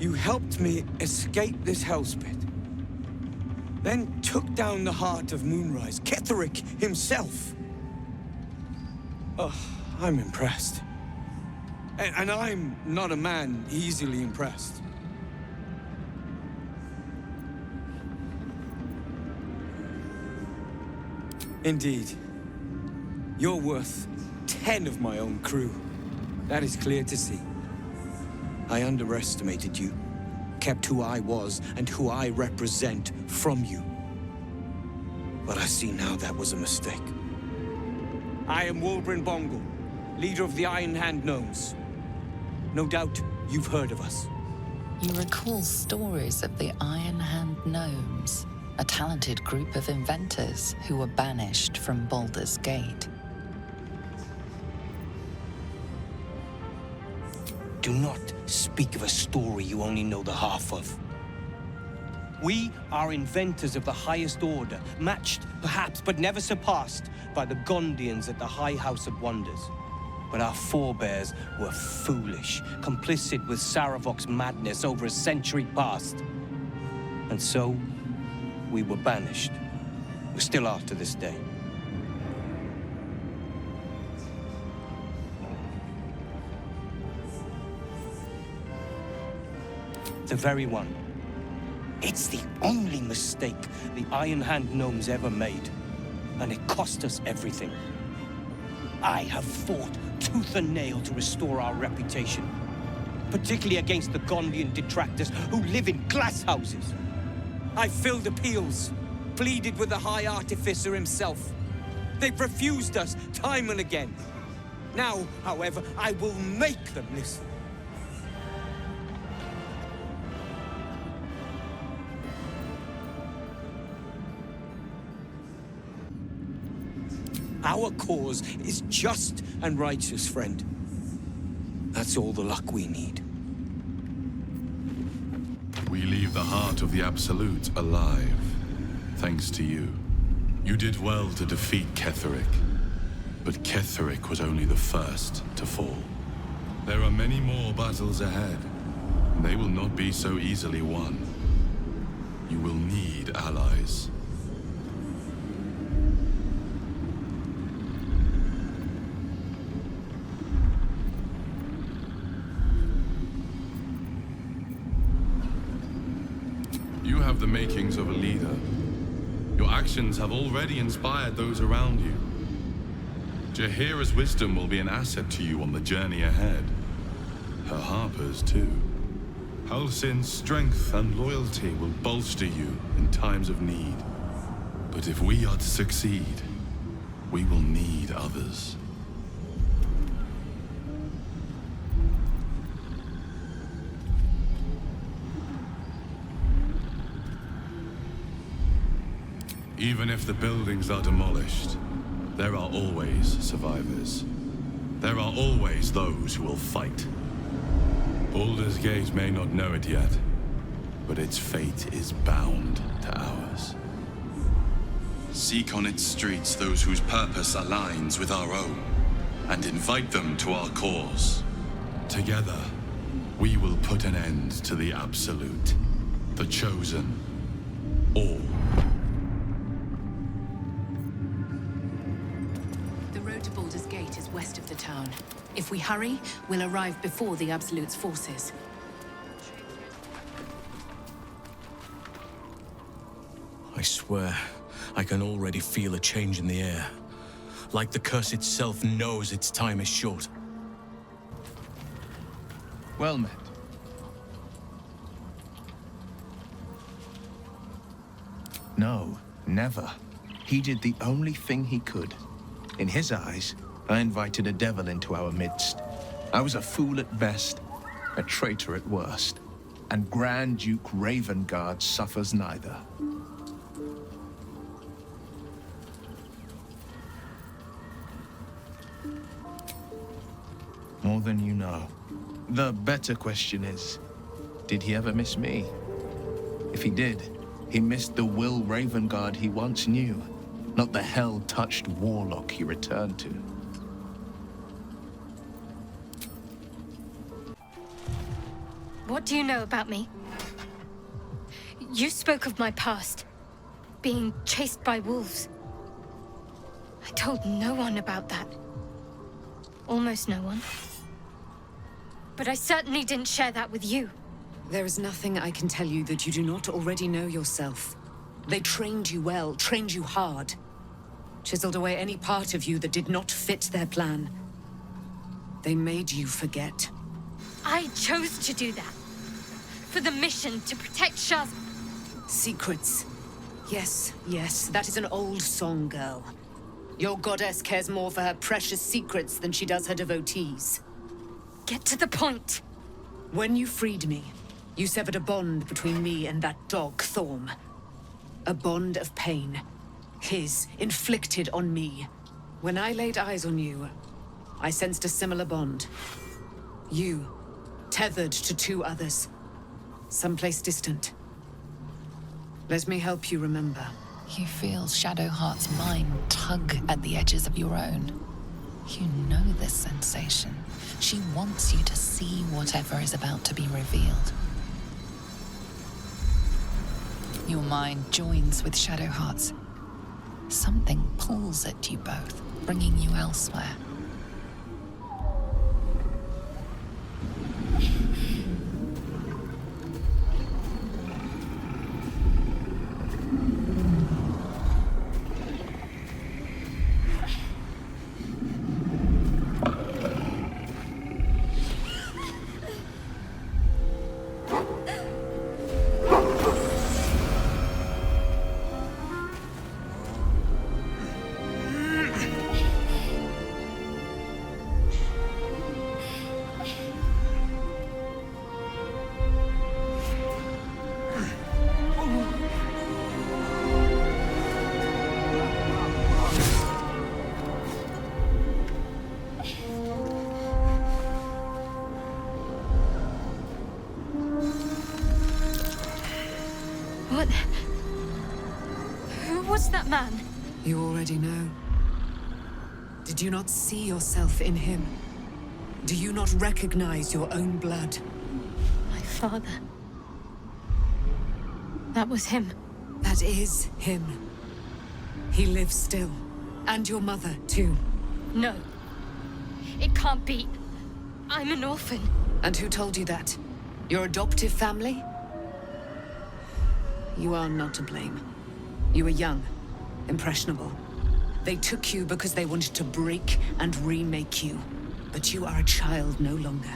You helped me escape this hellspit. Then took down the heart of Moonrise, Ketheric himself. Oh, I'm impressed. And I'm not a man easily impressed. Indeed. You're worth 10 of my own crew. That is clear to see. I underestimated you, kept who I was and who I represent from you. But I see now that was a mistake. I am Wolbrin Bongal, leader of the Iron Hand Gnomes. No doubt you've heard of us. You recall stories of the Iron Hand Gnomes, a talented group of inventors who were banished from Baldur's Gate. Do not speak of a story you only know the half of. We are inventors of the highest order, matched, perhaps, but never surpassed by the Gondians at the High House of Wonders. But our forebears were foolish, complicit with Saravok's madness over a century past. And so, we were banished. We still are to this day. The very one. It's the only mistake the Iron Hand Gnomes ever made. And it cost us everything. I have fought tooth and nail to restore our reputation. Particularly against the Gondian detractors who live in glass houses. I filled appeals, pleaded with the High Artificer himself. They've refused us time and again. Now, however, I will make them listen. Our cause is just and righteous, friend. That's all the luck we need. We leave the heart of the Absolute alive, thanks to you. You did well to defeat Ketheric, but Ketheric was only the first to fall. There are many more battles ahead, and they will not be so easily won. You will need allies. You have the makings of a leader. Your actions have already inspired those around you. Jaheira's wisdom will be an asset to you on the journey ahead. Her Harper's too. Halsin's strength and loyalty will bolster you in times of need. But if we are to succeed, we will need others. Even if the buildings are demolished, there are always survivors. There are always those who will fight. Baldur's Gate may not know it yet, but its fate is bound to ours. Seek on its streets those whose purpose aligns with our own, and invite them to our cause. Together, we will put an end to the Absolute, the Chosen, all. Baldur's Gate is west of the town. If we hurry, we'll arrive before the Absolute's forces. I swear, I can already feel a change in the air. Like the curse itself knows its time is short. Well met. No, never. He did the only thing he could. In his eyes, I invited a devil into our midst. I was a fool at best, a traitor at worst. And Grand Duke Ravengard suffers neither. More than you know. The better question is, did he ever miss me? If he did, he missed the Will Ravengard he once knew. Not the hell-touched warlock he returned to. What do you know about me? You spoke of my past. Being chased by wolves. I told no one about that. Almost no one. But I certainly didn't share that with you. There is nothing I can tell you that you do not already know yourself. They trained you well, trained you hard. Chiseled away any part of you that did not fit their plan. They made you forget. I chose to do that. For the mission to protect Shah's... Secrets. Yes, yes, that is an old song, girl. Your goddess cares more for her precious secrets than she does her devotees. Get to the point. When you freed me, you severed a bond between me and that dog, Thorm. A bond of pain. His, inflicted on me. When I laid eyes on you, I sensed a similar bond. You, tethered to two others. Someplace distant. Let me help you remember. You feel Shadowheart's mind tug at the edges of your own. You know this sensation. She wants you to see whatever is about to be revealed. Your mind joins with Shadowheart's. Something pulls at you both, bringing you elsewhere. What? Who was that man? You already know. Did you not see yourself in him? Do you not recognize your own blood? My father. That was him. That is him. He lives still. And your mother, too. No. It can't be. I'm an orphan. And who told you that? Your adoptive family? You are not to blame. You were young, impressionable. They took you because they wanted to break and remake you. But you are a child no longer.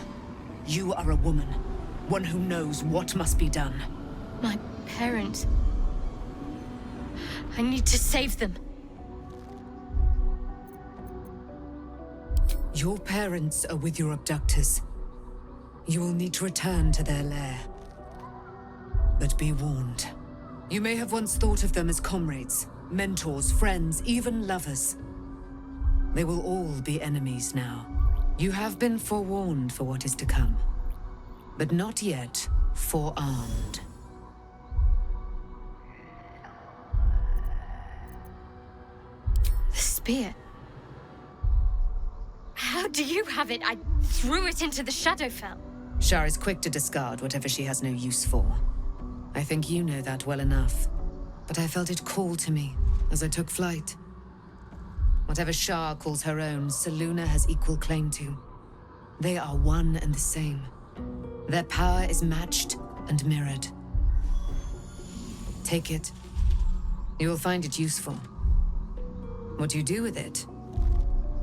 You are a woman. One who knows what must be done. My parents. I need to save them. Your parents are with your abductors. You will need to return to their lair. But be warned. You may have once thought of them as comrades, mentors, friends, even lovers. They will all be enemies now. You have been forewarned for what is to come, but not yet forearmed. The spear. How do you have it? I threw it into the Shadowfell. Shar is quick to discard whatever she has no use for. I think you know that well enough. But I felt it call to me as I took flight. Whatever Shar calls her own, Selûne has equal claim to. They are one and the same. Their power is matched and mirrored. Take it. You will find it useful. What you do with it,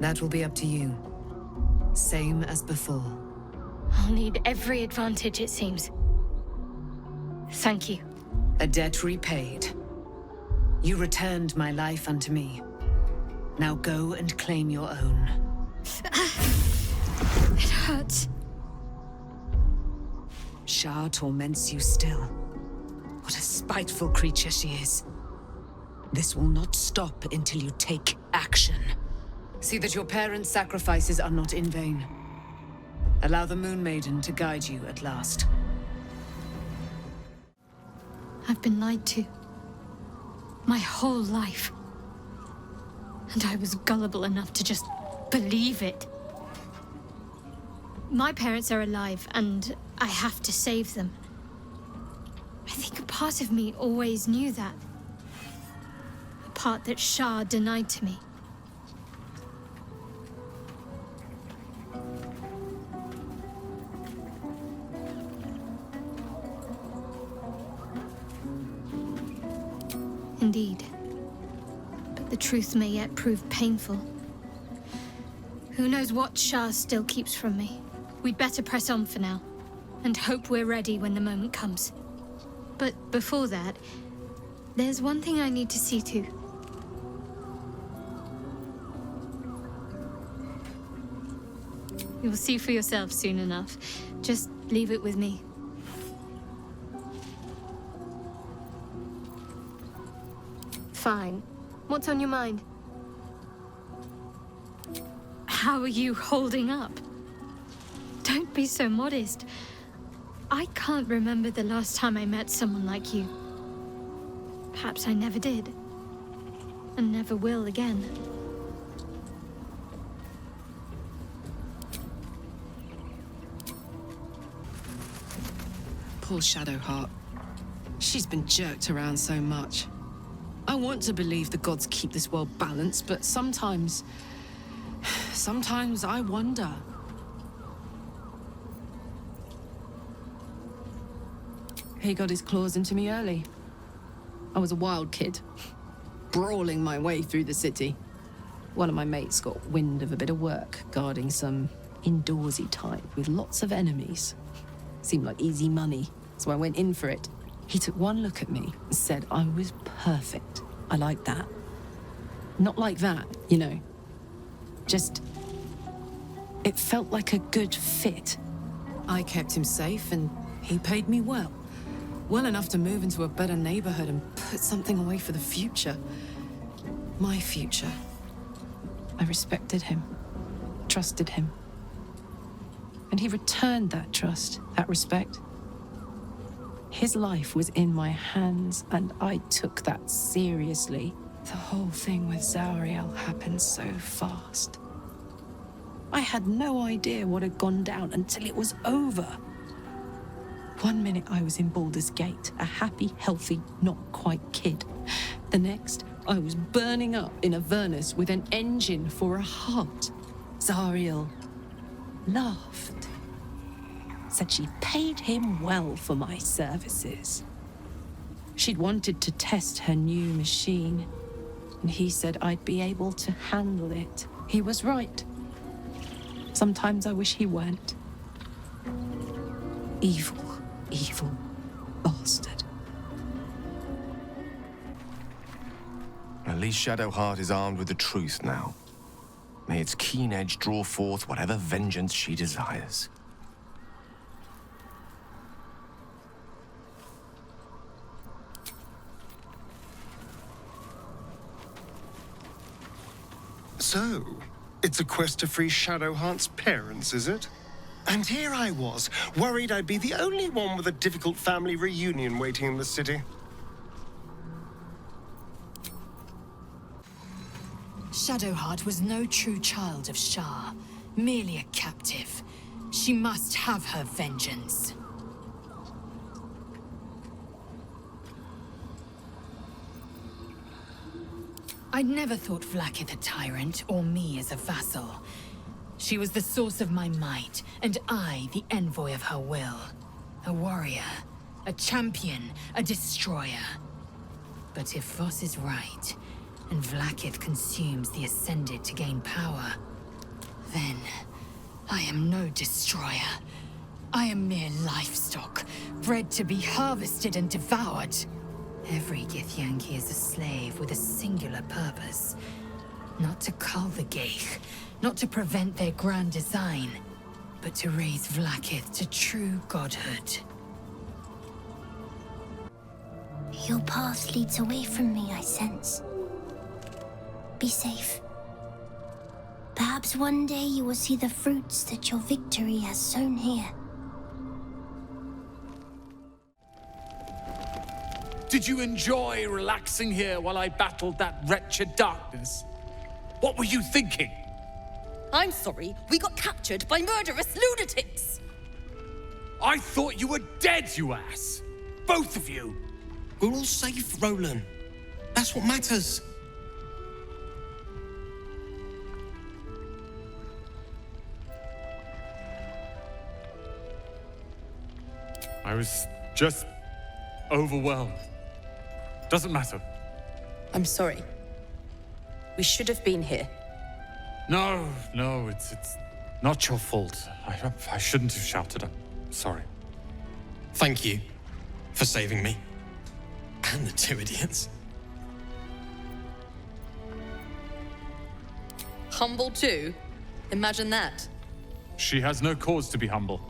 that will be up to you. Same as before. I'll need every advantage, it seems. Thank you. A debt repaid. You returned my life unto me. Now go and claim your own. It hurts. Shar torments you still. What a spiteful creature she is. This will not stop until you take action. See that your parents' sacrifices are not in vain. Allow the Moon Maiden to guide you at last. I've been lied to. My whole life. And I was gullible enough to just believe it. My parents are alive, and I have to save them. I think a part of me always knew that. A part that Shah denied to me. Indeed. But the truth may yet prove painful. Who knows what Shah still keeps from me? We'd better press on for now, and hope we're ready when the moment comes. But before that, there's one thing I need to see to. You'll see for yourself soon enough. Just leave it with me. Fine. What's on your mind? How are you holding up? Don't be so modest. I can't remember the last time I met someone like you. Perhaps I never did. And never will again. Poor Shadowheart. She's been jerked around so much. I want to believe the gods keep this world balanced, but sometimes I wonder. He got his claws into me early. I was a wild kid, brawling my way through the city. One of my mates got wind of a bit of work, guarding some indoorsy type with lots of enemies. Seemed like easy money, so I went in for it. He took one look at me and said I was perfect. I like that. Not like that, you know. Just... it felt like a good fit. I kept him safe and he paid me well. Well enough to move into a better neighborhood and put something away for the future. My future. I respected him, trusted him. And he returned that trust, that respect. His life was in my hands, and I took that seriously. The whole thing with Zariel happened so fast. I had no idea what had gone down until it was over. One minute I was in Baldur's Gate, a happy, healthy, not quite kid. The next, I was burning up in Avernus with an engine for a heart. Zariel laughed. Said she paid him well for my services. She'd wanted to test her new machine, and he said I'd be able to handle it. He was right. Sometimes I wish he weren't. Evil, evil bastard. At least Shadowheart is armed with the truth now. May its keen edge draw forth whatever vengeance she desires. So, it's a quest to free Shadowheart's parents, is it? And here I was, worried I'd be the only one with a difficult family reunion waiting in the city. Shadowheart was no true child of Shah, merely a captive. She must have her vengeance. I'd never thought Vlaakith a tyrant, or me as a vassal. She was the source of my might, and I the envoy of her will. A warrior, a champion, a destroyer. But if Voss is right, and Vlaakith consumes the Ascended to gain power, then I am no destroyer. I am mere livestock, bred to be harvested and devoured. Every Githyanki is a slave with a singular purpose. Not to cull the Geich, not to prevent their grand design, but to raise Vlaakith to true godhood. Your path leads away from me, I sense. Be safe. Perhaps one day you will see the fruits that your victory has sown here. Did you enjoy relaxing here while I battled that wretched darkness? What were you thinking? I'm sorry, we got captured by murderous lunatics! I thought you were dead, you ass! Both of you! We're all safe, Roland. That's what matters. I was just overwhelmed. Doesn't matter. I'm sorry. We should have been here. No, it's not your fault. I shouldn't have shouted. I'm sorry. Thank you for saving me. And the two idiots. Humble too? Imagine that. She has no cause to be humble.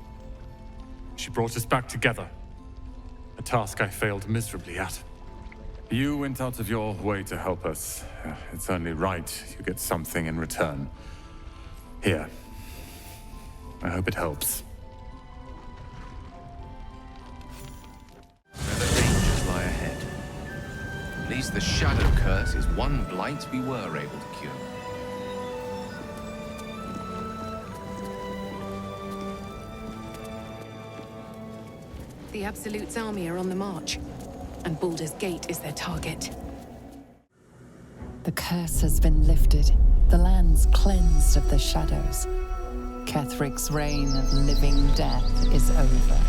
She brought us back together. A task I failed miserably at. You went out of your way to help us. It's only right you get something in return. Here. I hope it helps. Where the dangers lie ahead. At least the Shadow Curse is one blight we were able to cure. The Absolute's army are on the march, and Baldur's Gate is their target. The curse has been lifted, the lands cleansed of the shadows. Kethric's reign of living death is over.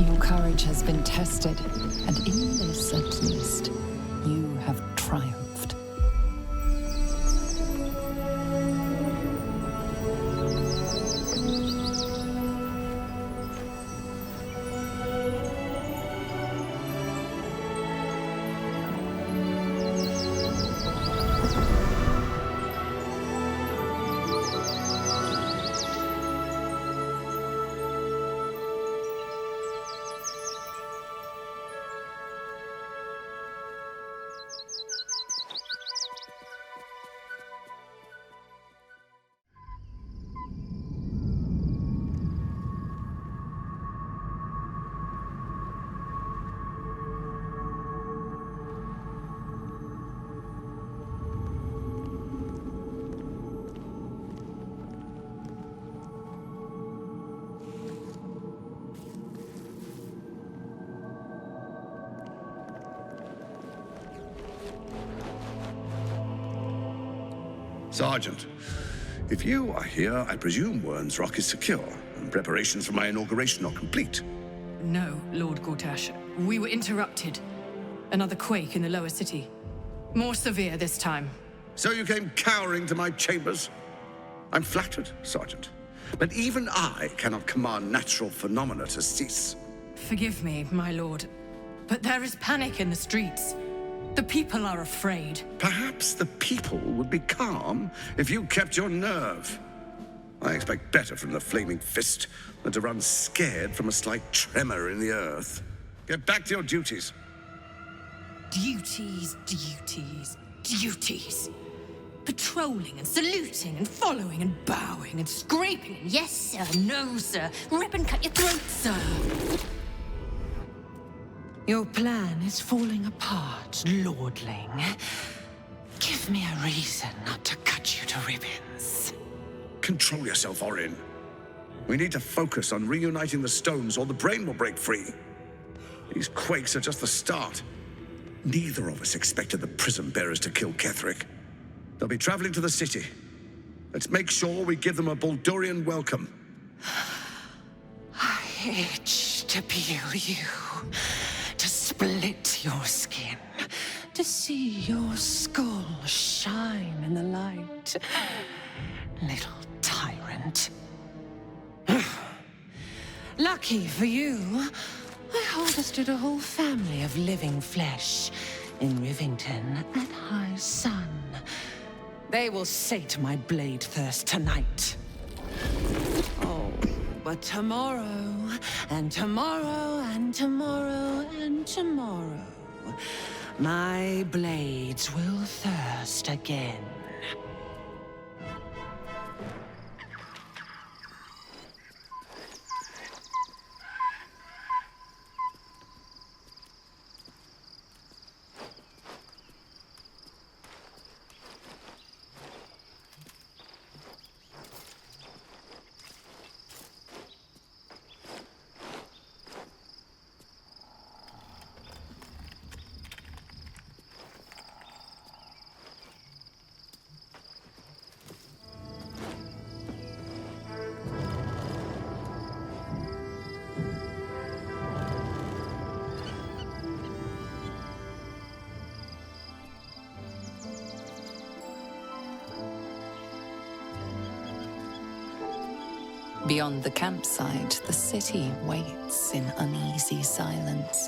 Your courage has been tested, and in this at least, you have triumphed. Sergeant, if you are here, I presume Wern's Rock is secure, and preparations for my inauguration are complete. No, Lord Gortash. We were interrupted. Another quake in the lower city. More severe this time. So you came cowering to my chambers? I'm flattered, Sergeant. But even I cannot command natural phenomena to cease. Forgive me, my lord, but there is panic in the streets. The people are afraid. Perhaps the people would be calm if you kept your nerve. I expect better from the Flaming Fist than to run scared from a slight tremor in the earth. Get back to your duties. Duties, duties, duties. Patrolling and saluting and following and bowing and scraping and yes sir, no sir, rip and cut your throat, sir. Your plan is falling apart, lordling. Give me a reason not to cut you to ribbons. Control yourself, Orin. We need to focus on reuniting the stones or the brain will break free. These quakes are just the start. Neither of us expected the prison bearers to kill Ketheric. They'll be traveling to the city. Let's make sure we give them a Baldurian welcome. I itch to peel you, to split your skin, to see your skull shine in the light. Little tyrant. Lucky for you, I harvested a whole family of living flesh in Rivington at high sun. They will sate my blade thirst tonight. Oh, but tomorrow, and tomorrow, and tomorrow, and tomorrow, my blades will thirst again. Beyond the campsite, the city waits in uneasy silence,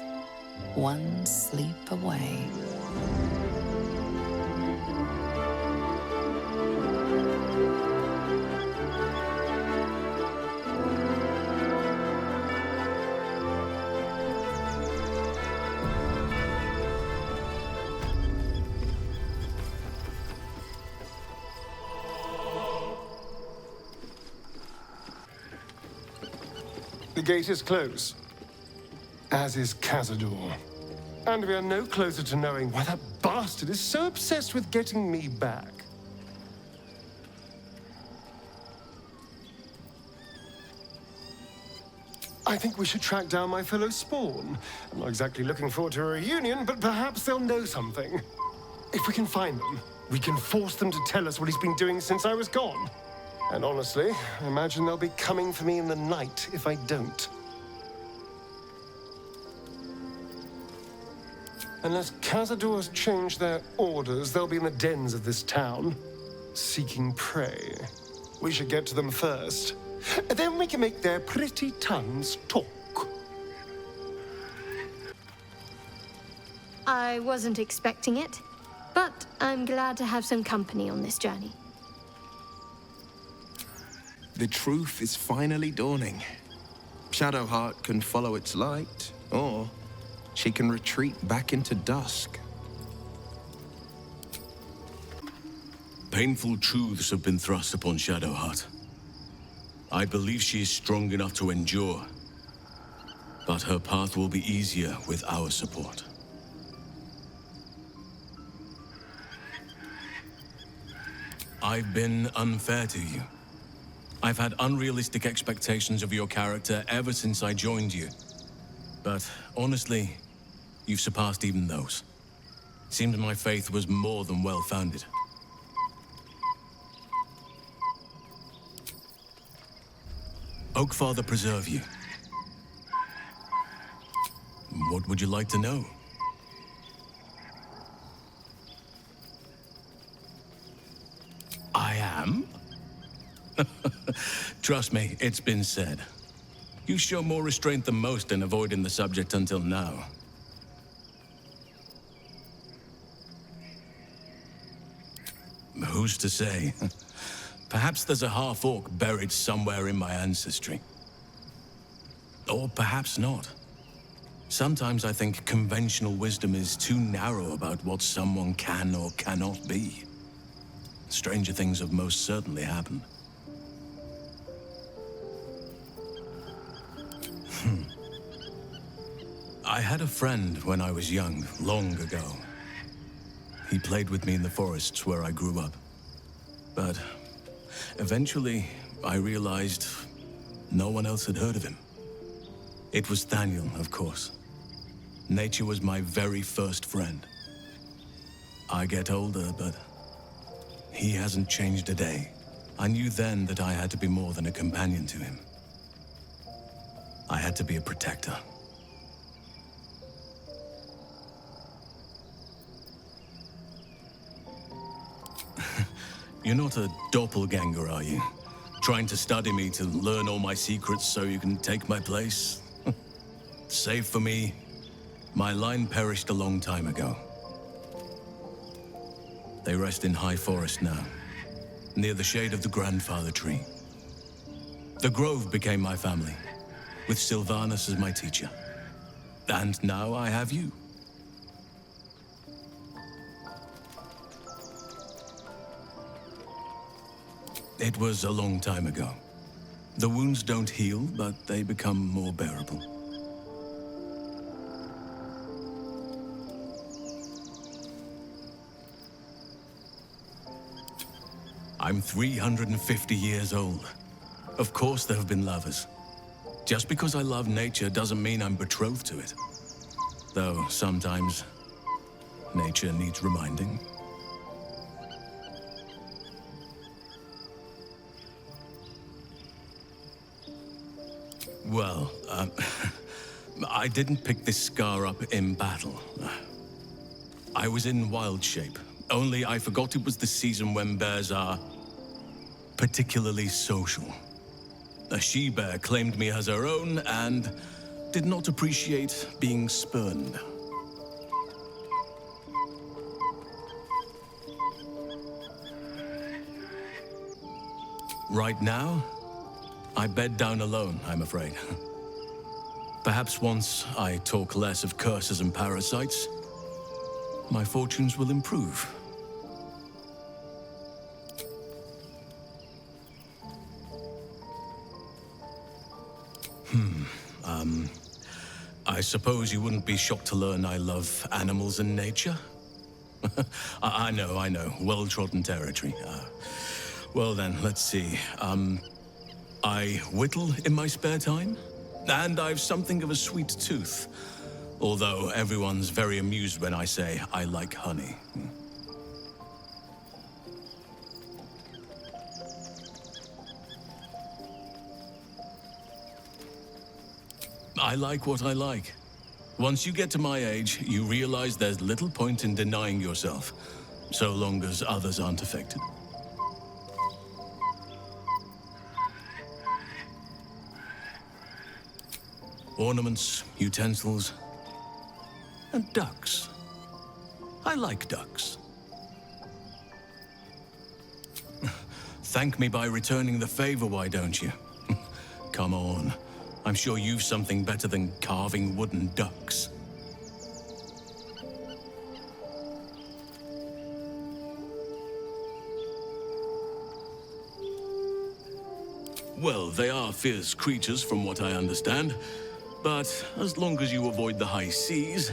one sleep away. The gate is closed, as is Cazador. And we are no closer to knowing why that bastard is so obsessed with getting me back. I think we should track down my fellow Spawn. I'm not exactly looking forward to a reunion, but perhaps they'll know something. If we can find them, we can force them to tell us what he's been doing since I was gone. And honestly, I imagine they'll be coming for me in the night if I don't. Unless Cazador has changed their orders, they'll be in the dens of this town, seeking prey. We should get to them first. Then we can make their pretty tongues talk. I wasn't expecting it, but I'm glad to have some company on this journey. The truth is finally dawning. Shadowheart can follow its light, or she can retreat back into dusk. Painful truths have been thrust upon Shadowheart. I believe she is strong enough to endure, but her path will be easier with our support. I've been unfair to you. I've had unrealistic expectations of your character ever since I joined you. But honestly, you've surpassed even those. Seems my faith was more than well-founded. Oakfather preserve you. What would you like to know? I am? Trust me, it's been said. You show more restraint than most in avoiding the subject until now. Who's to say? Perhaps there's a half-orc buried somewhere in my ancestry. Or perhaps not. Sometimes I think conventional wisdom is too narrow about what someone can or cannot be. Stranger things have most certainly happened. I had a friend when I was young, long ago. He played with me in the forests where I grew up. But eventually, I realized no one else had heard of him. It was Thaniel, of course. Nature was my very first friend. I get older, but he hasn't changed a day. I knew then that I had to be more than a companion to him. I had to be a protector. You're not a doppelganger, are you? Trying to study me to learn all my secrets so you can take my place? Save for me, my line perished a long time ago. They rest in High Forest now, near the shade of the grandfather tree. The Grove became my family, with Sylvanas as my teacher. And now I have you. It was a long time ago. The wounds don't heal, but they become more bearable. I'm 350 years old. Of course there have been lovers. Just because I love nature doesn't mean I'm betrothed to it. Though sometimes, nature needs reminding. Well, I didn't pick this scar up in battle. I was in wild shape, only I forgot it was the season when bears are particularly social. A she-bear claimed me as her own and did not appreciate being spurned. Right now, I bed down alone, I'm afraid. Perhaps once I talk less of curses and parasites, my fortunes will improve. I suppose you wouldn't be shocked to learn I love animals and nature? I know. Well-trodden territory. Well then, let's see. I whittle in my spare time, and I've something of a sweet tooth. Although everyone's very amused when I say I like honey. I like what I like. Once you get to my age, you realize there's little point in denying yourself, so long as others aren't affected. Ornaments, utensils, and ducks. I like ducks. Thank me by returning the favor, why don't you? Come on. I'm sure you've something better than carving wooden ducks. Well, they are fierce creatures from what I understand. But as long as you avoid the high seas,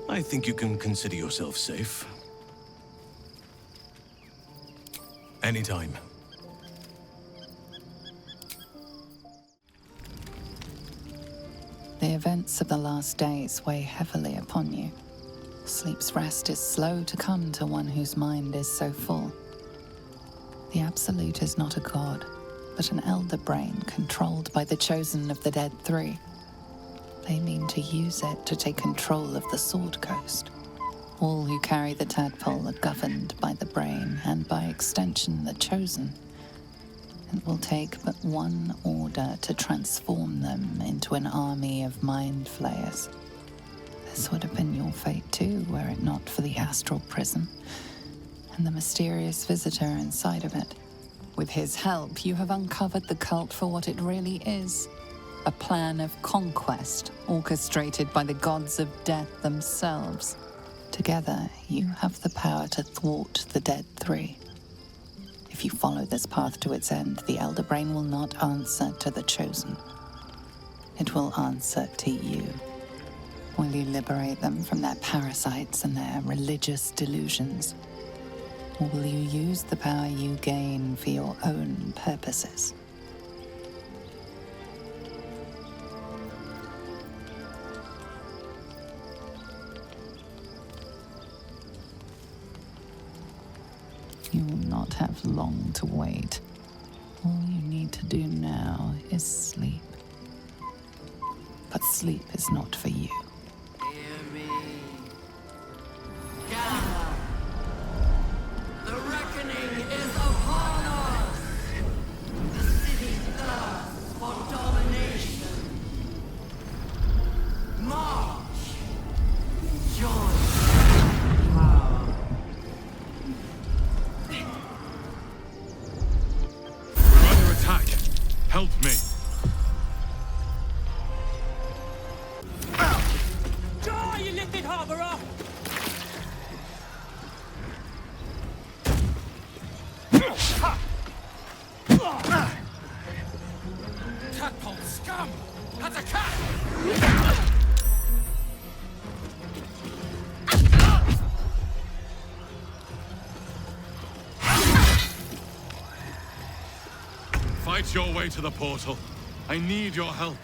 I think you can consider yourself safe. Anytime. The events of the last days weigh heavily upon you. Sleep's rest is slow to come to one whose mind is so full. The Absolute is not a god, but an elder brain controlled by the chosen of the Dead Three. They mean to use it to take control of the Sword Coast. All who carry the tadpole are governed by the brain, and by extension the chosen. It will take but one order to transform them into an army of MINDFLAYERs. This would have been your fate too, were it not for the astral prison, and the mysterious visitor inside of it. With his help, you have uncovered the cult for what it really is. A plan of conquest, orchestrated by the gods of death themselves. Together, you have the power to thwart the Dead Three. If you follow this path to its end, the Elder Brain will not answer to the Chosen. It will answer to you. Will you liberate them from their parasites and their religious delusions? Or will you use the power you gain for your own purposes? You will not have long to wait. All you need to do now is sleep. But sleep is not for you. Hear me. Gather. The reckoning is upon us. The city thirsts for domination. March. Join. Help me! Die, you lifted harborer! Tadpole scum! That's a cat! Fight your way to the portal. I need your help.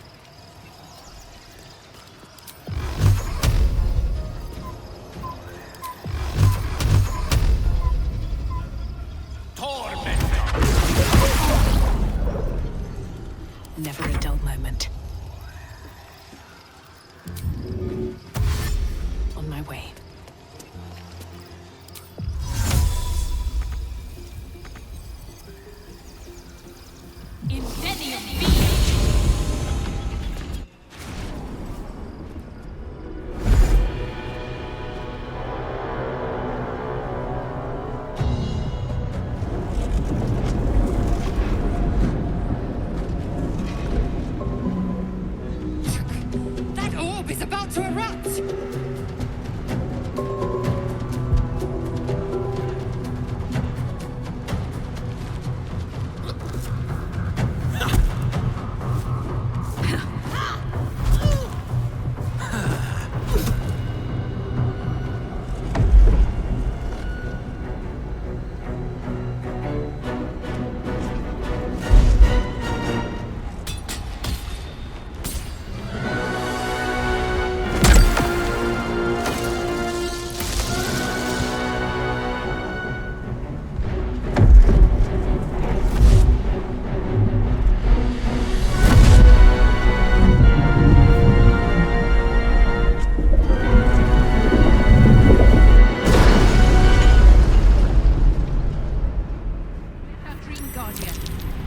Never a dull moment. On my way. Incendium beam! is about to erupt!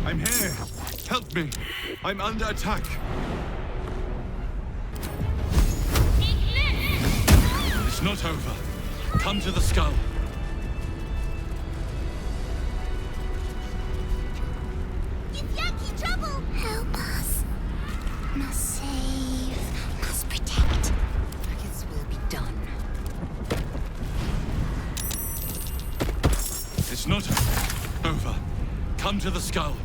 I'm here! Help me! I'm under attack! It's not over. Come to the skull. Help us. Must save. Must protect. His will be done. It's not over. Come to the skull.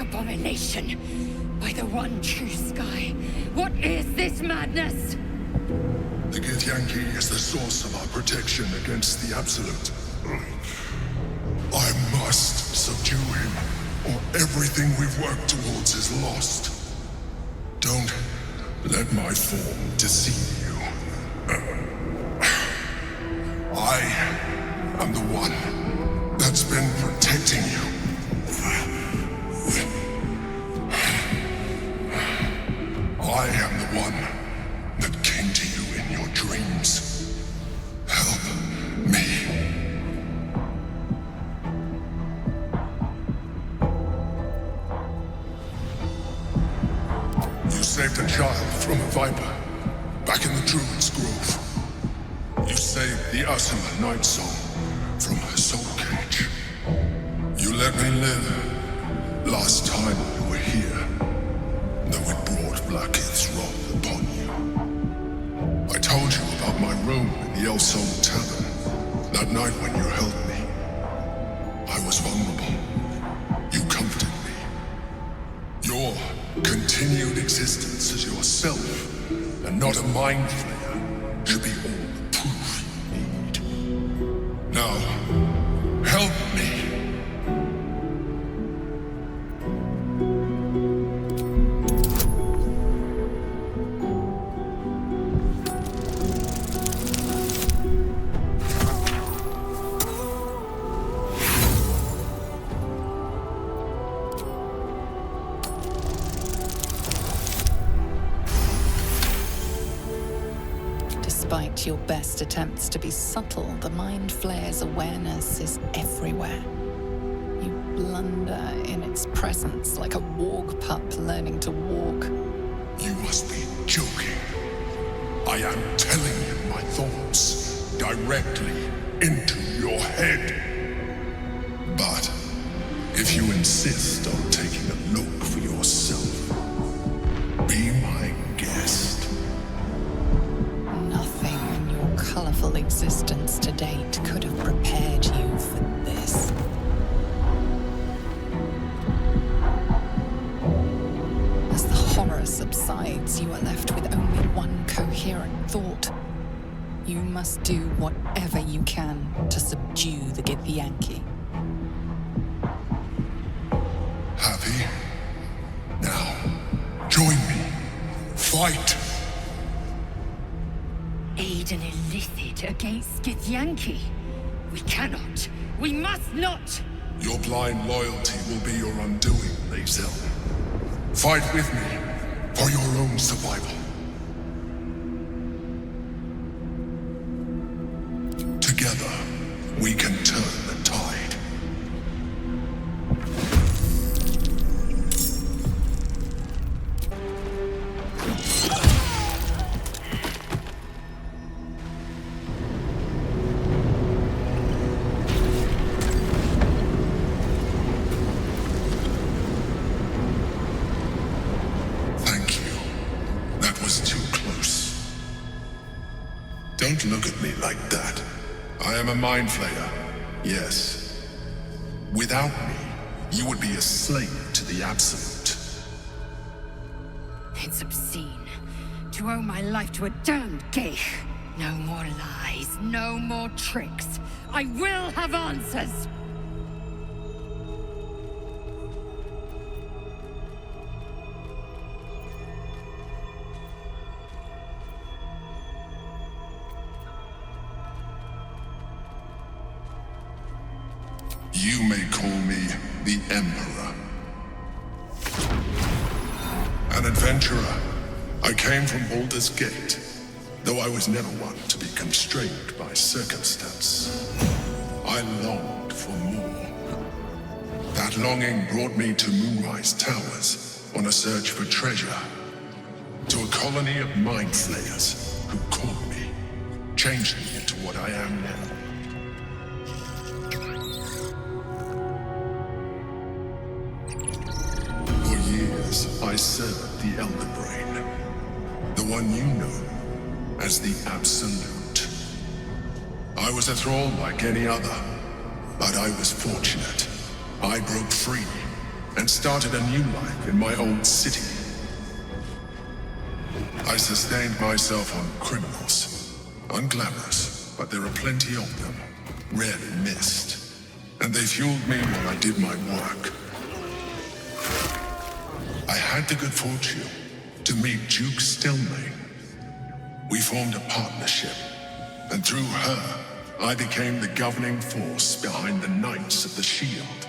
Abomination! By the one true sky, what is this madness? The Githyanki is the source of our protection against the Absolute. I must subdue him, or everything we've worked towards is lost. Don't let my form deceive you. I am the one that's been protecting you. I am the one that came to you in your dreams. Help me. You saved a child from a viper back in the Druid's Grove. You saved the Asima Night Soul from her soul cage. You let me live last time you were here. Though it brought Blackheath's wrath upon you. I told you about my room in the El Sol Tavern that night when you held me. I was vulnerable. You comforted me. Your continued existence as yourself, and not a mind flayer, should be all the proof you need. Now, help me. Despite your best attempts to be subtle, the Mind Flayer's awareness is everywhere. You blunder in its presence like a warg pup learning to walk. You must be joking. I am telling you my thoughts directly into your head. But if you insist on taking a look for yourself, be my guest. Nothing in your colorful existence to date could have prepared you for this. sides, you are left with only one coherent thought. You must do whatever you can to subdue the Githyanki. Happy? Now, join me. Fight! Aid an Illithid against Githyanki? We cannot. We must not! Your blind loyalty will be your undoing, Lae'zel. Fight with me, for your own survival. Together, we can turn the tide. Don't look at me like that. I am a MINDFLAYER, yes. Without me, you would be a slave to the Absolute. It's obscene. To owe my life to a damned geich. No more lies, no more tricks. I will have answers! You may call me the Emperor. An adventurer, I came from Baldur's Gate, though I was never one to be constrained by circumstance. I longed for more. That longing brought me to Moonrise Towers on a search for treasure, to a colony of MINDFLAYERs who caught me, changed me into what I am now. I served the Elder Brain, the one you know as the Absolute. I was a thrall like any other, but I was fortunate. I broke free and started a new life in my old city. I sustained myself on criminals, unglamorous, but there are plenty of them, rarely missed, and they fueled me while I did my work. I had the good fortune to meet Duke Stelmane. We formed a partnership, and through her, I became the governing force behind the Knights of the Shield,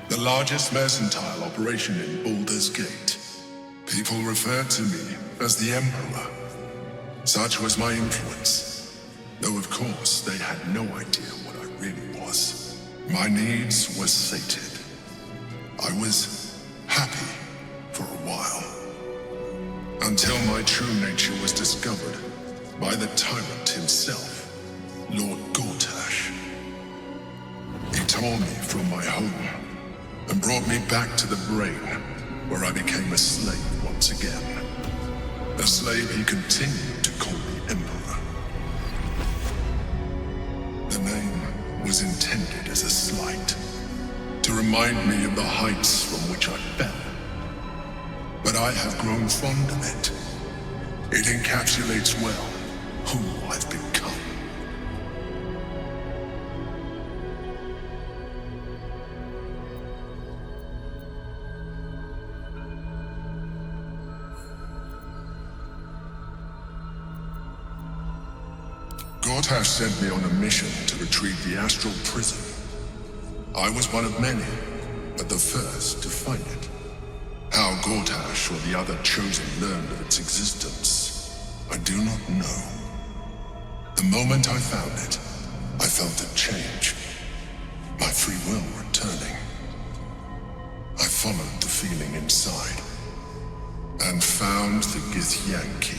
the largest mercantile operation in Baldur's Gate. People referred to me as the Emperor. Such was my influence, though of course they had no idea what I really was. My needs were sated. I was happy for a while, until my true nature was discovered by the tyrant himself, Lord Gortash. He tore me from my home and brought me back to the Brain, where I became a slave once again. A slave he continued to call the Emperor. The name was intended as a slight, to remind me of the heights from which I fell. But I have grown fond of it. It encapsulates well who I've become. Gortash sent me on a mission to retrieve the Astral Prison. I was one of many, but the first to find it. How Gortash or the other Chosen learned of its existence, I do not know. The moment I found it, I felt a change. My free will returning. I followed the feeling inside, and found the Githyanki.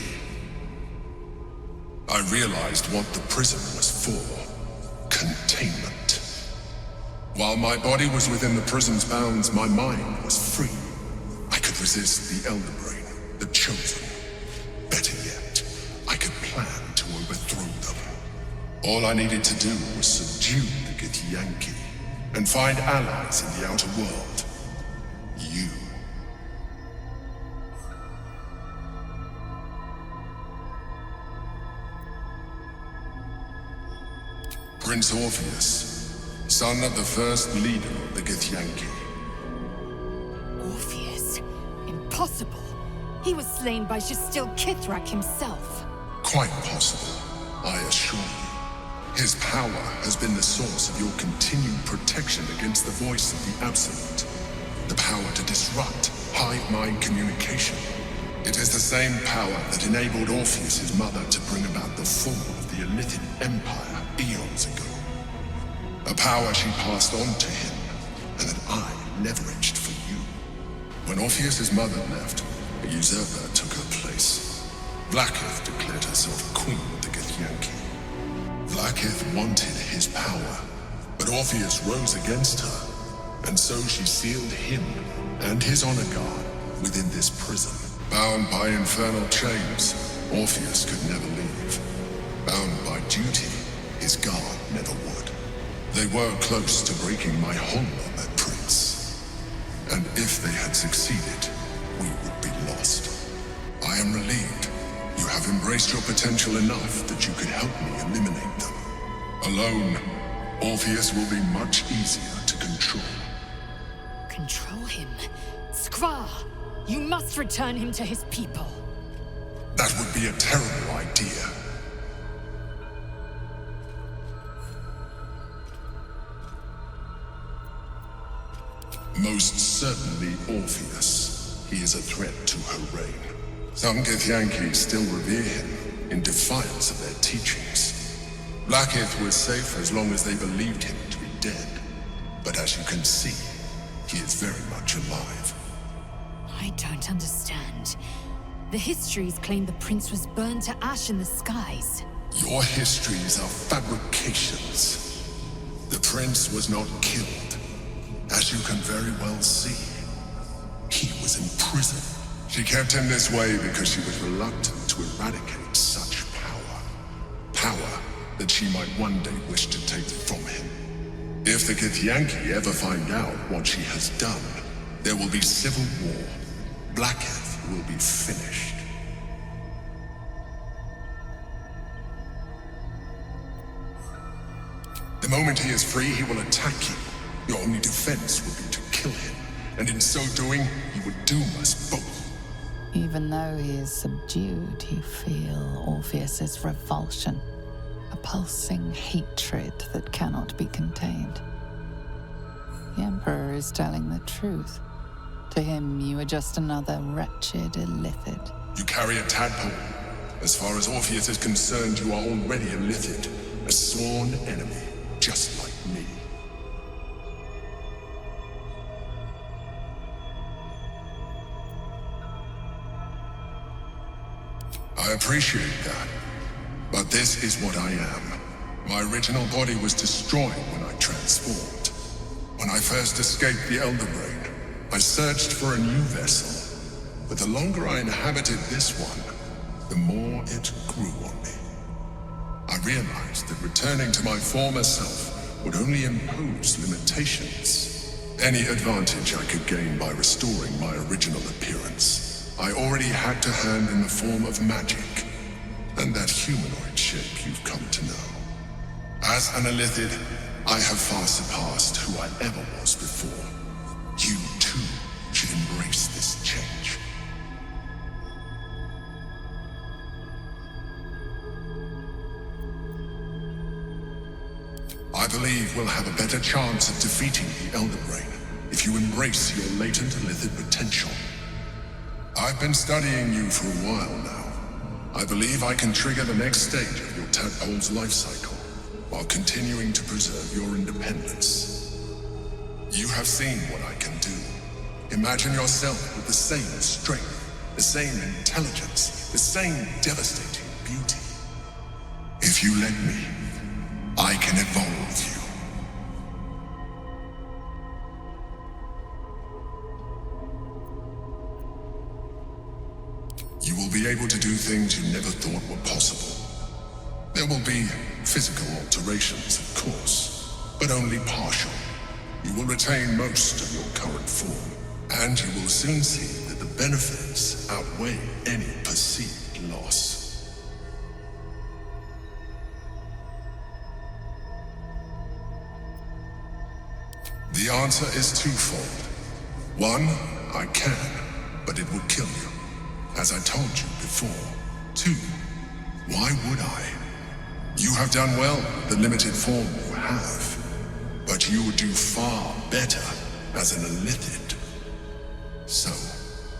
I realized what the prison was for. Containment. While my body was within the prison's bounds, my mind was free. I could resist the Elder Brain, the Chosen. Better yet, I could plan to overthrow them. All I needed to do was subdue the Githyanki and find allies in the outer world. You. Prince Orpheus, son of the first leader of the Githyanki. Orpheus? Impossible. He was slain by Shastil Kithrak himself. Quite possible, I assure you. His power has been the source of your continued protection against the voice of the Absolute. The power to disrupt hive mind communication. It is the same power that enabled Orpheus's mother to bring about the fall of the Illithid Empire eons ago. A power she passed on to him, and that I leveraged for you. When Orpheus's mother left, a usurper took her place. Vlaakith declared herself queen of the Githyanki. Vlaakith wanted his power, but Orpheus rose against her, and so she sealed him and his honor guard within this prison. Bound by infernal chains, Orpheus could never leave. Bound by duty, his guard never would. They were close to breaking my honor at Prince. And if they had succeeded, we would be lost. I am relieved. You have embraced your potential enough that you could help me eliminate them. Alone, Orpheus will be much easier to control. Control him? Skra! You must return him to his people. That would be a terrible idea. Most certainly Orpheus. He is a threat to her reign. Some Githyanki still revere him, in defiance of their teachings. Vlaakith was safe as long as they believed him to be dead. But as you can see, he is very much alive. I don't understand. The histories claim the prince was burned to ash in the skies. Your histories are fabrications. The prince was not killed. As you can very well see, he was in prison. She kept him this way because she was reluctant to eradicate such power. Power that she might one day wish to take from him. If the Githyanki ever find out what she has done, there will be civil war. Vlaakith will be finished. The moment he is free, he will attack you. Your only defense will be to kill him, and in so doing, he would doom us both. Even though he is subdued, you feel Orpheus's revulsion, a pulsing hatred that cannot be contained. The Emperor is telling the truth. To him, you are just another wretched Illithid. You carry a tadpole. As far as Orpheus is concerned, you are already a Illithid, a sworn enemy, just like me. I appreciate that, but this is what I am. My original body was destroyed when I transformed. When I first escaped the Elder Brain, I searched for a new vessel, but the longer I inhabited this one, the more it grew on me. I realized that returning to my former self would only impose limitations. Any advantage I could gain by restoring my original appearance, I already had to hand in the form of magic, and that humanoid shape you've come to know. As an Illithid, I have far surpassed who I ever was before. You, too, should embrace this change. I believe we'll have a better chance of defeating the Elder Brain if you embrace your latent Illithid potential. I've been studying you for a while now. I believe I can trigger the next stage of your tadpole's life cycle, while continuing to preserve your independence. You have seen what I can do. Imagine yourself with the same strength, the same intelligence, the same devastating beauty. If you let me, I can evolve you. You will be able to do things you never thought were possible. There will be physical alterations, of course, but only partial. You will retain most of your current form, and you will soon see that the benefits outweigh any perceived loss. The answer is twofold. One, I can, but it would kill you, as I told you before. Two, why would I? You have done well with the limited form you have, but you would do far better as an Illithid. So,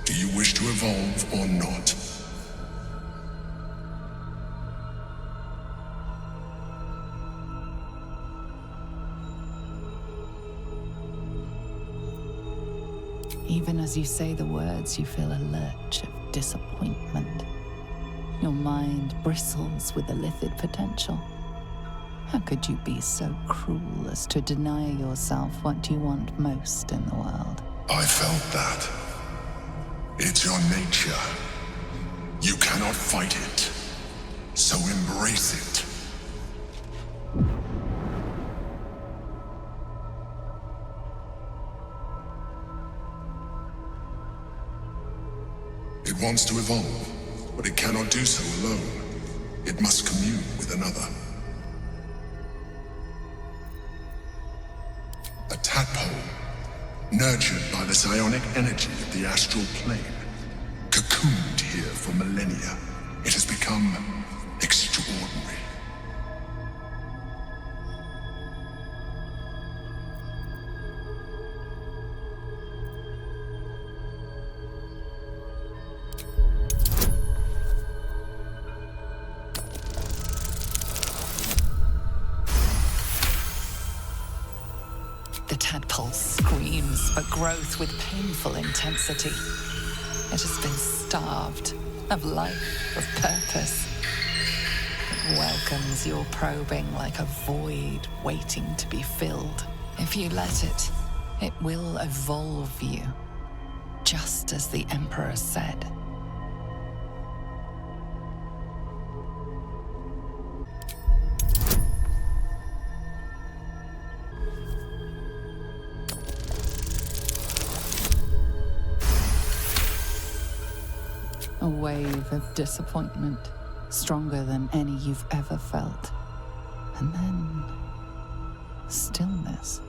do you wish to evolve or not? Even as you say the words, you feel a lurch of disappointment. Your mind bristles with Illithid potential. How could you be so cruel as to deny yourself what you want most in the world? I felt that. It's your nature. You cannot fight it. So embrace it. It wants to evolve, but it cannot do so alone. It must commune with another. A tadpole, nurtured by the psionic energy of the astral plane, cocooned here for millennia. It has become extraordinary. The tadpole screams for growth with painful intensity. It has been starved of life, of purpose. It welcomes your probing like a void waiting to be filled. If you let it, it will evolve you, just as the Emperor said. A wave of disappointment, stronger than any you've ever felt. And then, stillness.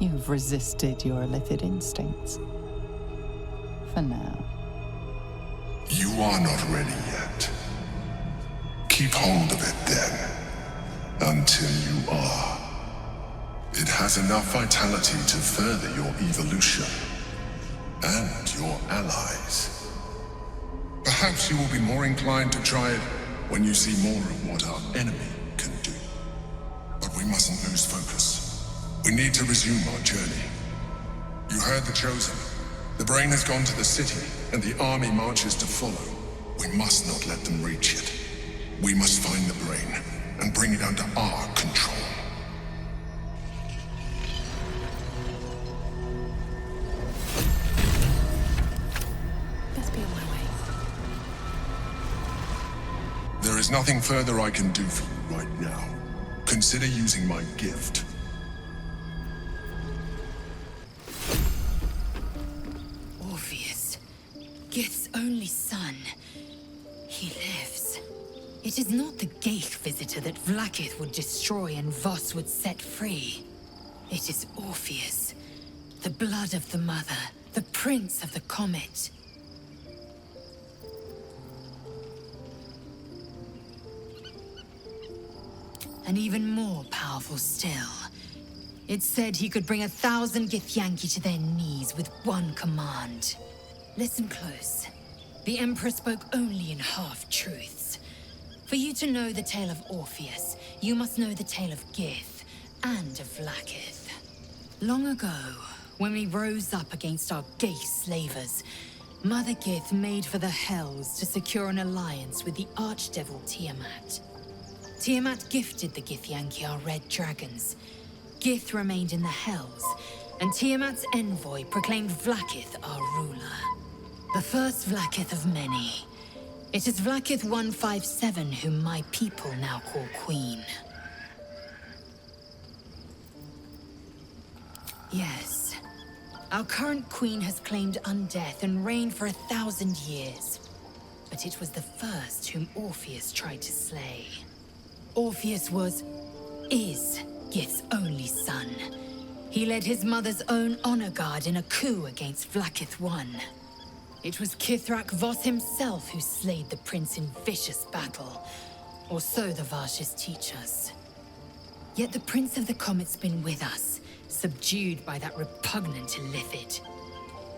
You've resisted your Illithid instincts. For now. You are not ready yet. Keep hold of it then, until you are. It has enough vitality to further your evolution, and your allies. Perhaps you will be more inclined to try it when you see more of what our enemy can do. But we mustn't lose focus. We need to resume our journey. You heard the Chosen. The brain has gone to the city, and the army marches to follow. We must not let them reach it. We must find the brain, and bring it under our control. There is nothing further I can do for you right now. Consider using my gift. Orpheus, Gith's only son. He lives. It is not the Gaith visitor that Vlaakith would destroy and Voss would set free. It is Orpheus, the blood of the mother, the prince of the comet. And even more powerful still. It said he could bring 1,000 Githyanki to their knees with one command. Listen close. The Emperor spoke only in half-truths. For you to know the tale of Orpheus, you must know the tale of Gith and of Vlaakith. Long ago, when we rose up against our Gaith slavers, Mother Gith made for the Hells to secure an alliance with the Archdevil Tiamat. Tiamat gifted the Githyanki our red dragons. Gith remained in the Hells, and Tiamat's envoy proclaimed Vlaakith our ruler. The first Vlaakith of many. It is Vlaakith 157 whom my people now call Queen. Yes. Our current Queen has claimed undeath and reigned for 1,000 years. But it was the first whom Orpheus tried to slay. Orpheus is Gith's only son. He led his mother's own honor guard in a coup against Vlaakith I. It was Kithrak Voss himself who slayed the prince in vicious battle, or so the Varshas teach us. Yet the Prince of the Comet's been with us, subdued by that repugnant illithid.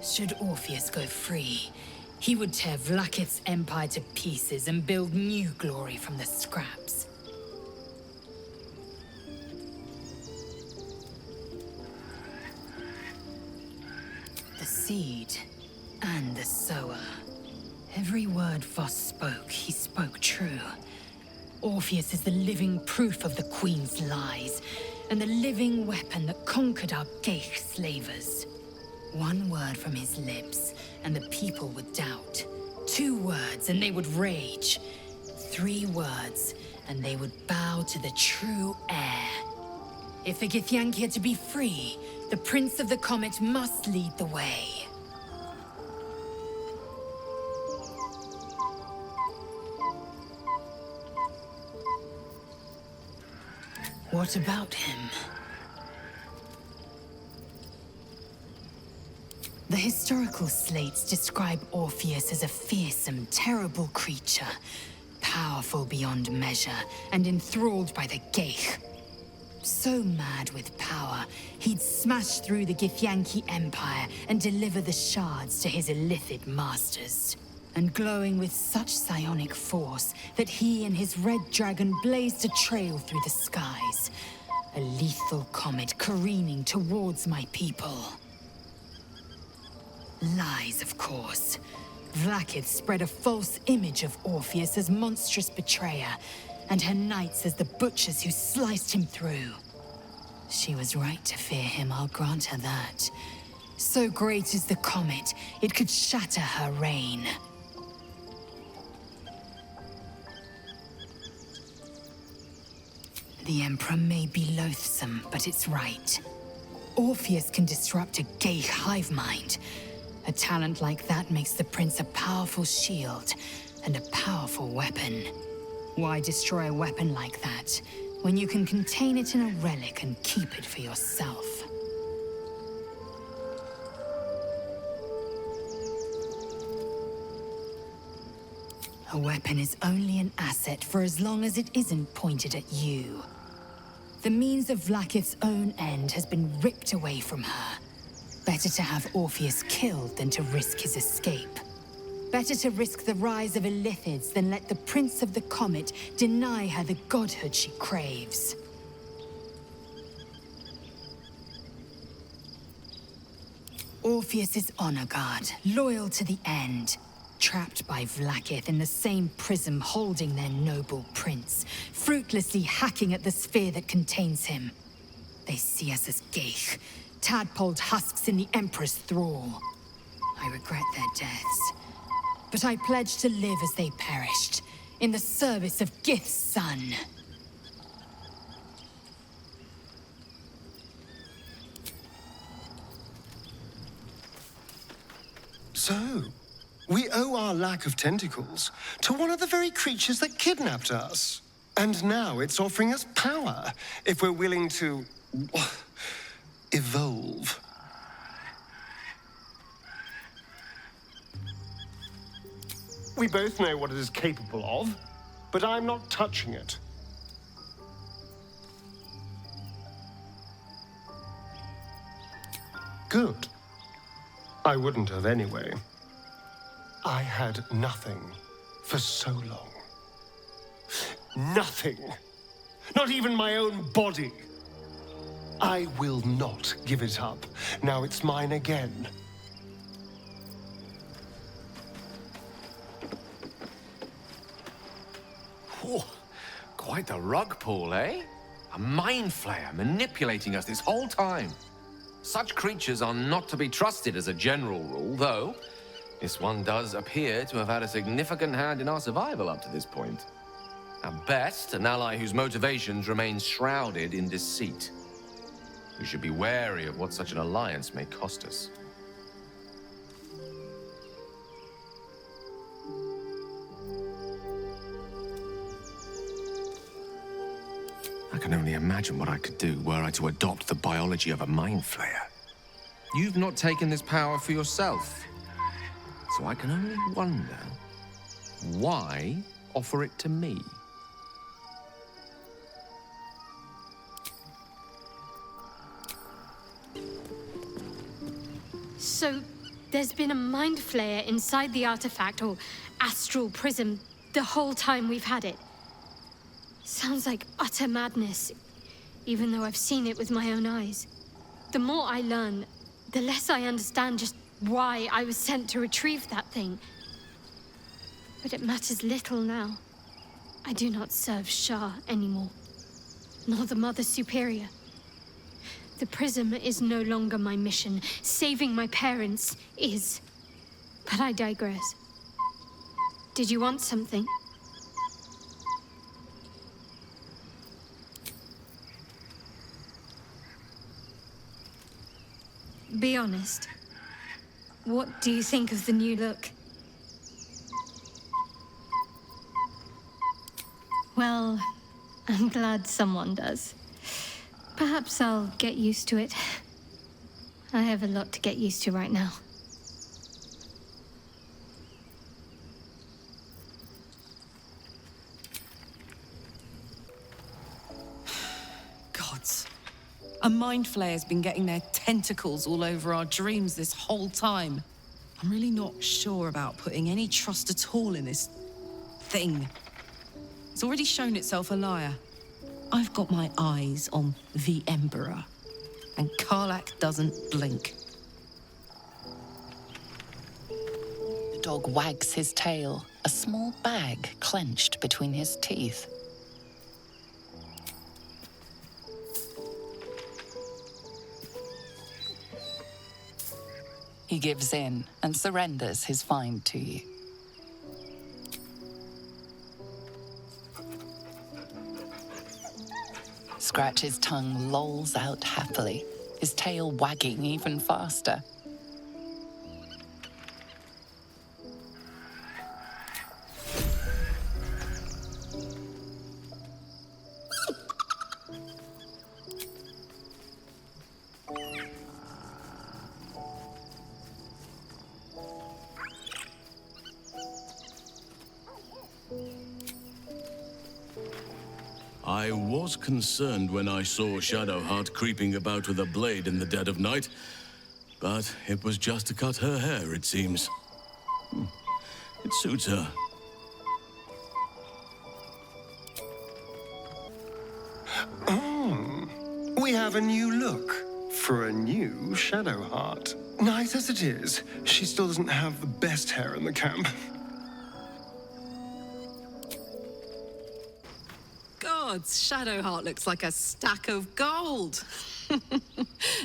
Should Orpheus go free, he would tear Vlaakith's empire to pieces and build new glory from the scraps. The seed and the sower. Every word Voss spoke, he spoke true. Orpheus is the living proof of the Queen's lies, and the living weapon that conquered our Geich slavers. One word from his lips, and the people would doubt. 2 words, and they would rage. 3 words, and they would bow to the true heir. If the Githyanki are to be free, the Prince of the Comet must lead the way. What about him? The historical slates describe Orpheus as a fearsome, terrible creature, powerful beyond measure, and enthralled by the Geich. So mad with power, he'd smash through the Githyanki Empire and deliver the shards to his illithid masters. And glowing with such psionic force that he and his red dragon blazed a trail through the skies. A lethal comet careening towards my people. Lies, of course. Vlaakith spread a false image of Orpheus as monstrous betrayer, and her knights as the butchers who sliced him through. She was right to fear him, I'll grant her that. So great is the comet, it could shatter her reign. The Emperor may be loathsome, but it's right. Orpheus can disrupt a Geich hive mind. A talent like that makes the Prince a powerful shield and a powerful weapon. Why destroy a weapon like that, when you can contain it in a relic and keep it for yourself? A weapon is only an asset for as long as it isn't pointed at you. The means of Vlaakith's own end has been ripped away from her. Better to have Orpheus killed than to risk his escape. Better to risk the rise of illithids than let the Prince of the Comet deny her the godhood she craves. Orpheus is honor guard, loyal to the end. Trapped by Vlaakith in the same prism holding their noble prince, fruitlessly hacking at the sphere that contains him. They see us as Geich, tadpoled husks in the Emperor's thrall. I regret their deaths, but I pledge to live as they perished, in the service of Gith's son. So, we owe our lack of tentacles to one of the very creatures that kidnapped us. And now it's offering us power, if we're willing to evolve. We both know what it is capable of, but I'm not touching it. Good. I wouldn't have anyway. I had nothing for so long. Nothing. Not even my own body. I will not give it up. Now it's mine again. Oh, quite the rug pull, eh? A mind flayer manipulating us this whole time. Such creatures are not to be trusted as a general rule, though this one does appear to have had a significant hand in our survival up to this point. At best, an ally whose motivations remain shrouded in deceit. We should be wary of what such an alliance may cost us. can only imagine what I could do were I to adopt the biology of a mind flayer. You've not taken this power for yourself. So I can only wonder, why offer it to me? So, there's been a mind flayer inside the artifact, or astral prism, the whole time we've had it. Sounds like utter madness, even though I've seen it with my own eyes. The more I learn, the less I understand just why I was sent to retrieve that thing. But it matters little now. I do not serve Shah anymore, nor the Mother Superior. The prism is no longer my mission. Saving my parents is. But I digress. Did you want something? Be honest. What do you think of the new look? Well, I'm glad someone does. Perhaps I'll get used to it. I have a lot to get used to right now. Gods. A mind flayer's been getting their tentacles all over our dreams this whole time. I'm really not sure about putting any trust at all in this thing. It's already shown itself a liar. I've got my eyes on the Emperor, and Karlach doesn't blink. The dog wags his tail, a small bag clenched between his teeth. He gives in and surrenders his find to you. Scratch's tongue lolls out happily, his tail wagging even faster. I was concerned when I saw Shadowheart creeping about with a blade in the dead of night, but it was just to cut her hair, it seems. It suits her. Oh, we have a new look for a new Shadowheart. Nice as it is, she still doesn't have the best hair in the camp. Gods, Shadowheart looks like a stack of gold.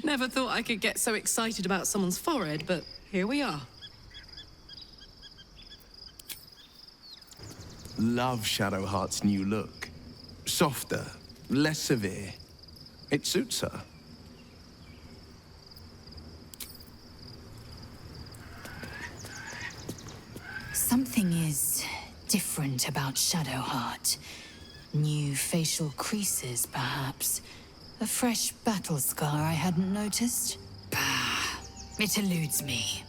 Never thought I could get so excited about someone's forehead, but here we are. Love Shadowheart's new look. Softer, less severe. It suits her. Something is different about Shadowheart. New facial creases, perhaps. A fresh battle scar I hadn't noticed. Bah, it eludes me.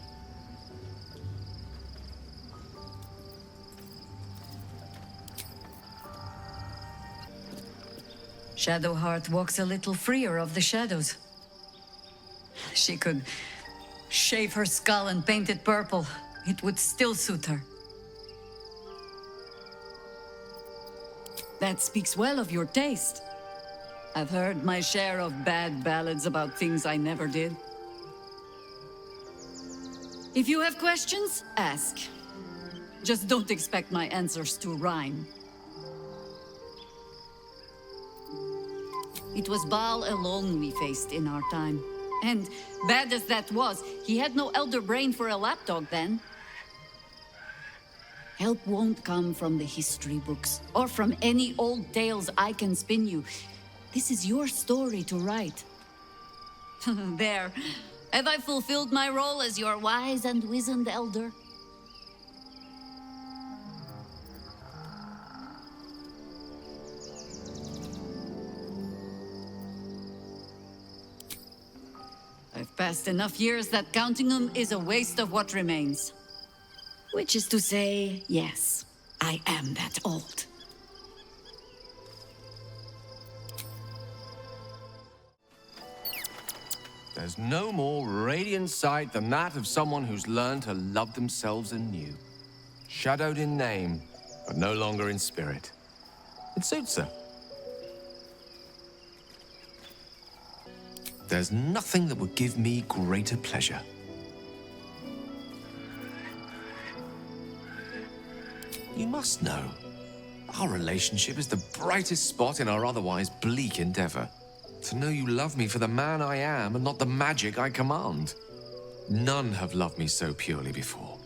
Shadowheart walks a little freer of the shadows. She could shave her skull and paint it purple. It would still suit her. That speaks well of your taste. I've heard my share of bad ballads about things I never did. If you have questions, ask. Just don't expect my answers to rhyme. It was Baal alone we faced in our time. And bad as that was, he had no elder brain for a lapdog then. Help won't come from the history books, or from any old tales I can spin you. This is your story to write. There. Have I fulfilled my role as your wise and wizened elder? passed enough years that counting them is a waste of what remains. Which is to say, yes, I am that old. There's no more radiant sight than that of someone who's learned to love themselves anew. Shadowed in name, but no longer in spirit. It suits her. There's nothing that would give me greater pleasure. You must know, our relationship is the brightest spot in our otherwise bleak endeavor. To know you love me for the man I am and not the magic I command. None have loved me so purely before.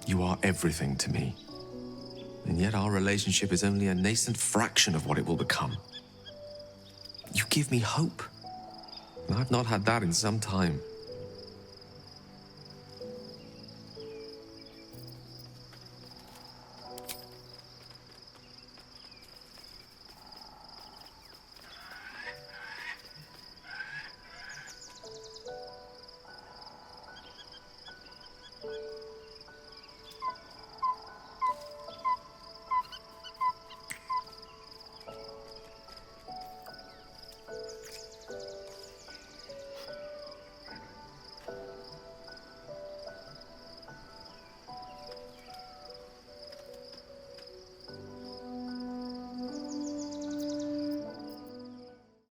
You are everything to me. And yet our relationship is only a nascent fraction of what it will become. You give me hope. And I've not had that in some time.